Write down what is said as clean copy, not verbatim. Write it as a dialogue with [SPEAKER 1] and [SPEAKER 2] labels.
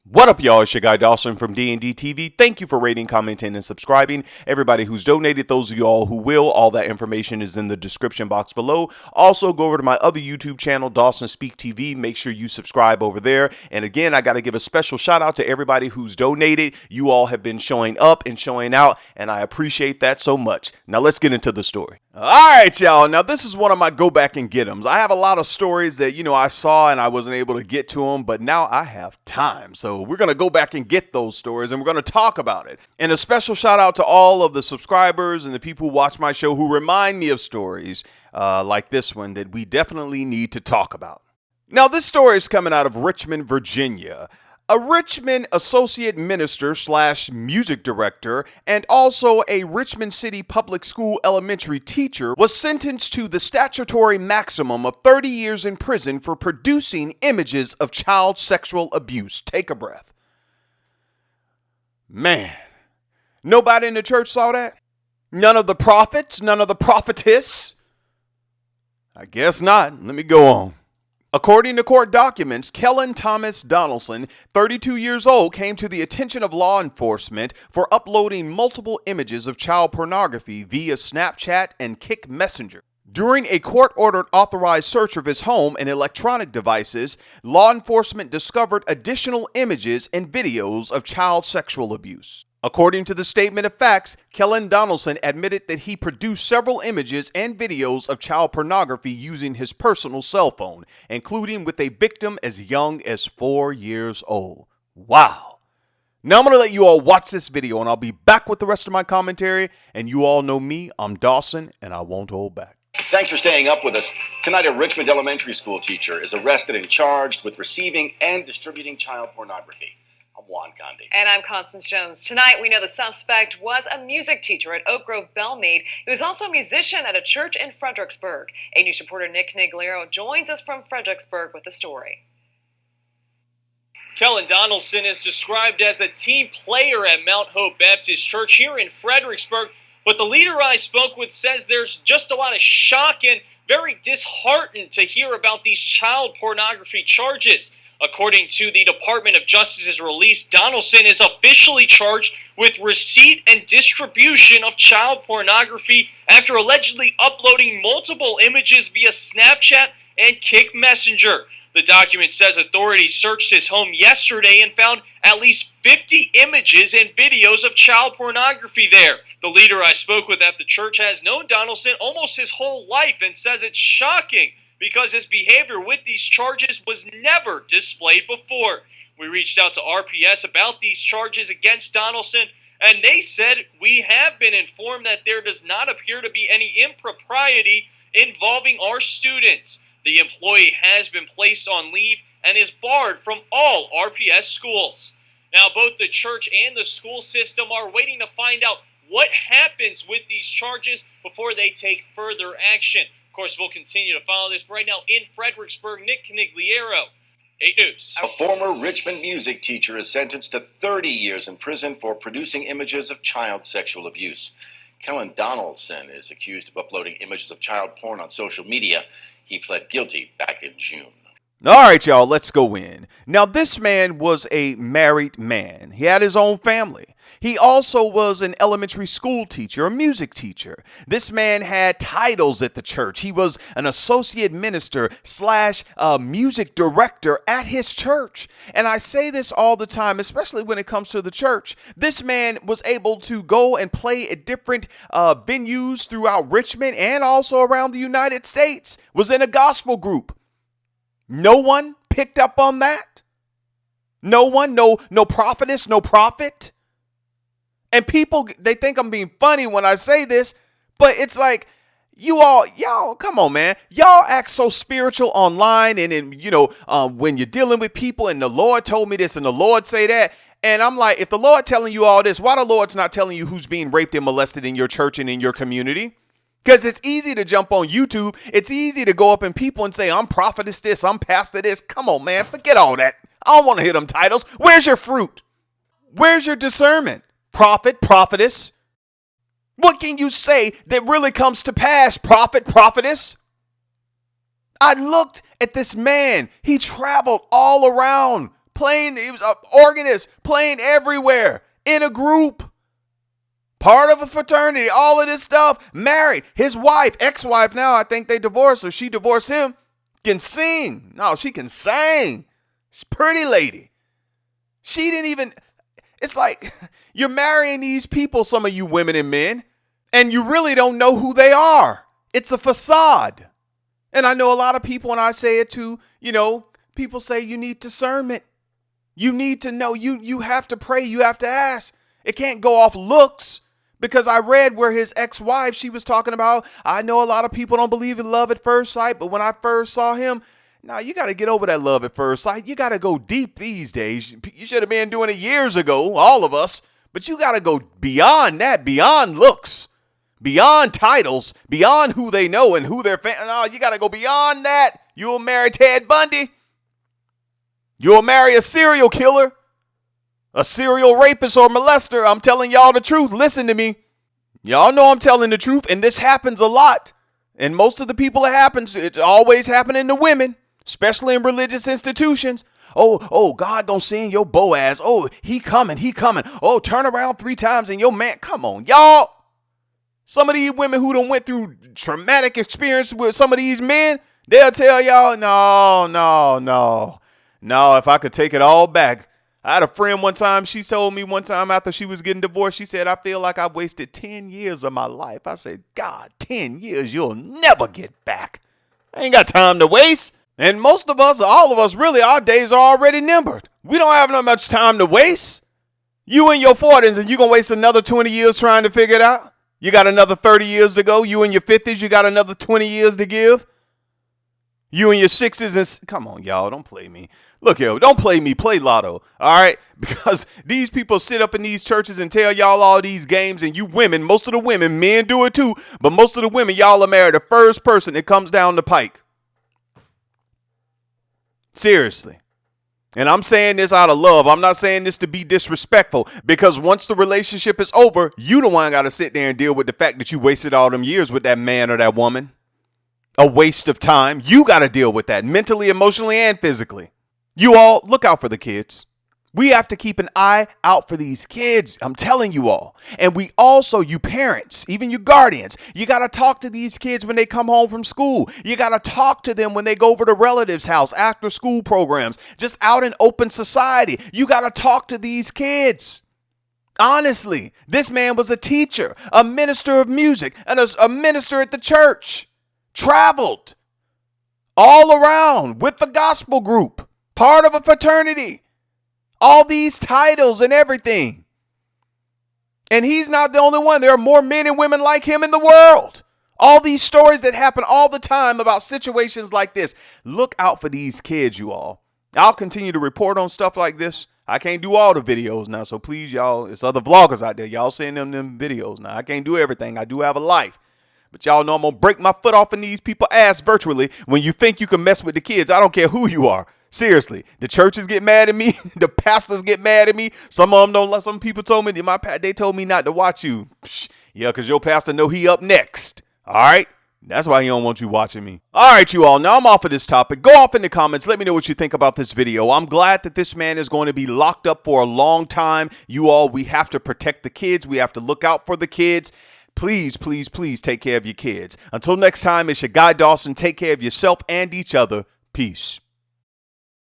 [SPEAKER 1] What up, y'all? It's your guy Dawson from D&D TV. Thank you for rating, commenting, and subscribing. Everybody who's donated, those of y'all who will, all that information is in the description box below. Also, go over to my other YouTube channel, Dawson Speaks TV. Make sure you subscribe over there. And again, I got to give a special shout out to everybody who's donated. You all have been showing up and showing out, and I appreciate that so much. Now, let's get into the story. All right, y'all. Now, this is one of my go back and get 'ems. I have a lot of stories that, I saw and I wasn't able to get to them, but now I have time. So we're going to go back and get those stories and we're going to talk about it. And a special shout out to all of the subscribers and the people who watch my show who remind me of stories like this one that we definitely need to talk about. Now, this story is coming out of Richmond, Virginia. A Richmond associate minister / music director and also a Richmond City Public School elementary teacher was sentenced to the statutory maximum of 30 years in prison for producing images of child sexual abuse. Take a breath. Man, nobody in the church saw that? None of the prophets? None of the prophetess? I guess not. Let me go on. According to court documents, Kellen Thomas Donaldson, 32 years old, came to the attention of law enforcement for uploading multiple images of child pornography via Snapchat and Kick Messenger. During a court-ordered authorized search of his home and electronic devices, law enforcement discovered additional images and videos of child sexual abuse. According to the statement of facts, Kellen Donaldson admitted that he produced several images and videos of child pornography using his personal cell phone, including with a victim as young as 4 years old. Wow. Now I'm going to let you all watch this video and I'll be back with the rest of my commentary. And you all know me, I'm Dawson, and I won't hold back.
[SPEAKER 2] Thanks for staying up with us. Tonight, a Richmond elementary school teacher is arrested and charged with receiving and distributing child pornography. I'm Juan Condi.
[SPEAKER 3] And I'm Constance Jones. Tonight, we know the suspect was a music teacher at Oak Grove Bellmead. He was also a musician at a church in Fredericksburg. A News reporter Nick Canigliaro joins us from Fredericksburg with the story.
[SPEAKER 4] Kellen Donaldson is described as a team player at Mount Hope Baptist Church here in Fredericksburg, but the leader I spoke with says there's just a lot of shock and very disheartened to hear about these child pornography charges. According to the Department of Justice's release, Donaldson is officially charged with receipt and distribution of child pornography after allegedly uploading multiple images via Snapchat and Kick Messenger. The document says authorities searched his home yesterday and found at least 50 images and videos of child pornography there. The leader I spoke with at the church has known Donaldson almost his whole life and says it's shocking because his behavior with these charges was never displayed before. We reached out to RPS about these charges against Donaldson, and they said, "We have been informed that there does not appear to be any impropriety involving our students. The employee has been placed on leave and is barred from all RPS schools." Now, both the church and the school system are waiting to find out what happens with these charges before they take further action. Of course, we'll continue to follow this. But right now in Fredericksburg, Nick Canigliaro, 8 News.
[SPEAKER 2] A former Richmond music teacher is sentenced to 30 years in prison for producing images of child sexual abuse. Kellen Donaldson is accused of uploading images of child porn on social media. He pled guilty back in June.
[SPEAKER 1] All right, y'all, let's go in. Now, this man was a married man. He had his own family. He also was an elementary school teacher, a music teacher. This man had titles at the church. He was an associate minister / music director at his church. And I say this all the time, especially when it comes to the church. This man was able to go and play at different venues throughout Richmond and also around the United States. Was in a gospel group. No one picked up on that. No one, no prophetess, no prophet. And people, they think I'm being funny when I say this, but it's like, y'all, come on, man. Y'all act so spiritual online and when you're dealing with people and the Lord told me this and the Lord say that. And I'm like, if the Lord telling you all this, why the Lord's not telling you who's being raped and molested in your church and in your community? Because it's easy to jump on YouTube. It's easy to go up in people and say, I'm prophetess this, I'm pastor this. Come on, man, forget all that. I don't want to hear them titles. Where's your fruit? Where's your discernment? Prophet, prophetess. What can you say that really comes to pass, prophet, prophetess? I looked at this man. He traveled all around playing. He was an organist, playing everywhere, in a group. Part of a fraternity, all of this stuff. Married. His wife, ex-wife now, I think they divorced or she divorced him, can sing. No, she can sing. She's a pretty lady. She didn't even, it's like you're marrying these people, some of you women and men, and you really don't know who they are. It's a facade. And I know a lot of people, and I say it too, people say you need discernment. You need to know. You have to pray. You have to ask. It can't go off looks. Because I read where his ex-wife, she was talking about, I know a lot of people don't believe in love at first sight, but when I first saw him, now you got to get over that love at first sight. You got to go deep these days. You should have been doing it years ago, all of us. But you got to go beyond that, beyond looks, beyond titles, beyond who they know and who they're fan. No, you got to go beyond that. You'll marry Ted Bundy. You'll marry a serial killer. A serial rapist or molester. I'm telling y'all the truth. Listen to me. Y'all know I'm telling the truth, and this happens a lot. And most of the people it happens, it's always happening to women, especially in religious institutions. Oh, God gonna send your Boaz. Oh, he coming. Oh, turn around 3 times and your man. Come on, y'all. Some of these women who done went through traumatic experience with some of these men, they'll tell y'all, no. If I could take it all back. I had a friend one time, she told me one time after she was getting divorced, she said, I feel like I wasted 10 years of my life. I said, God, 10 years you'll never get back. I ain't got time to waste. And most of us, all of us, really, our days are already numbered. We don't have no much time to waste. You in your 40s and you going to waste another 20 years trying to figure it out? You got another 30 years to go. You in your 50s, you got another 20 years to give. You in your 60s and come on, y'all, don't play me. Look, don't play me, play lotto, all right? Because these people sit up in these churches and tell y'all all these games, and you women, most of the women, men do it too, but most of the women, y'all are married the first person that comes down the pike. Seriously. And I'm saying this out of love. I'm not saying this to be disrespectful, because once the relationship is over, you the one got to sit there and deal with the fact that you wasted all them years with that man or that woman. A waste of time. You got to deal with that mentally, emotionally, and physically. You all look out for the kids. We have to keep an eye out for these kids. I'm telling you all. And we also, you parents, even you guardians, you got to talk to these kids when they come home from school. You got to talk to them when they go over to relatives' house, after school programs, just out in open society. You got to talk to these kids. Honestly, this man was a teacher, a minister of music, and a minister at the church. Traveled all around with the gospel group. Part of a fraternity. All these titles and everything. And he's not the only one. There are more men and women like him in the world. All these stories that happen all the time about situations like this. Look out for these kids, you all. I'll continue to report on stuff like this. I can't do all the videos now, so please, y'all, it's other vloggers out there. Y'all send them videos now. I can't do everything. I do have a life. But y'all know I'm going to break my foot off in these people's ass virtually when you think you can mess with the kids. I don't care who you are. Seriously, the churches get mad at me. The pastors get mad at me. Some of them don't. Some people told me, they told me not to watch you. Psh, yeah, because your pastor know he up next. All right. That's why he don't want you watching me. All right, you all. Now I'm off of this topic. Go off in the comments. Let me know what you think about this video. I'm glad that this man is going to be locked up for a long time. You all, we have to protect the kids. We have to look out for the kids. Please, please, please take care of your kids. Until next time, it's your guy Dawson. Take care of yourself and each other. Peace.